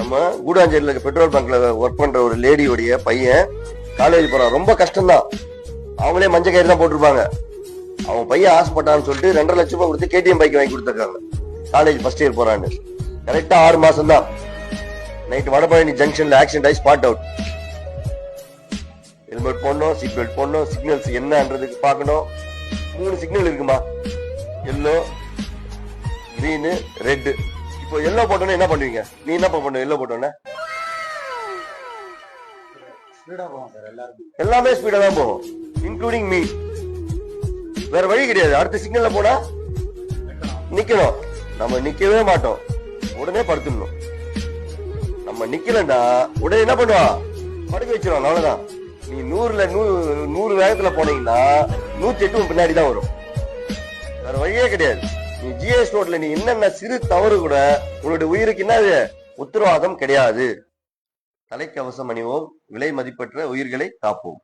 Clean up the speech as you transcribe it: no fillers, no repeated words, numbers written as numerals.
நம்ம கூடாஞ்சேரியில petrol பங்க்ல work பண்ற ஒரு லேடியோடைய பையன் காலேஜ் போறான். ரொம்ப கஷ்டம்தான். அவங்களே மஞ்சள் கயிறு தான் போட்டிருப்பாங்க. அவன் பையன் ஆசைப்பட்டான்னு சொல்லிட்டு 2.5 லட்சம் ரூபாய் கொடுத்து கேடிஎம் பைக் வாங்கி கொடுத்துருக்காங்க. காலேஜ் ஃபர்ஸ்ட் இயர் போறான்னு. கரெக்டா 6 மாசம் தான். நைட் வடபழனி ஜங்ஷன்ல ஆக்சிடென்ட் ஆகி ஸ்பாட் அவுட். ஹெல்மெட் போடணும், சீட் பெல்ட் போடணும், சிக்னல்ஸ் என்னன்றதுக்கு பார்க்கணும். 3 சிக்னல் இருக்குமா, எல்லோ, கிரீனு, ரெட். இப்போ எல்லோ போட்டோன்னே என்ன பண்ணுவீங்க? நீ என்ன பண்ண? எல்லோ போட்டோன்னே எல்லாமே ஸ்பீடா தான் போகும், இன்க்ளூடிங் மீ. வேற வழி கிடையாது. அடுத்த சிக்னல்ல போனா நிக்கணும். நம்ம நிக்கவே மாட்டோம், உடனே படுத்துடணும். நம்ம நிக்கலன்னா உடனே என்ன பண்ணுவா? படுக்க வச்சிருவாங்க. அவ்வளவுதான். நீ 100 வேகத்துல போனீங்கன்னா 108 பின்னாடி தான் வரும். வேற வழியே கிடையாது. நீ ஜிஎஸ் ரோட்ல நீ என்னென்ன சிறு தவறு கூட உன்னுடைய உயிருக்கு என்ன உத்தரவாதம் கிடையாது. தலைக்கவசம் அணிவோம், விலை மதிப்பற்ற உயிர்களை காப்போம்.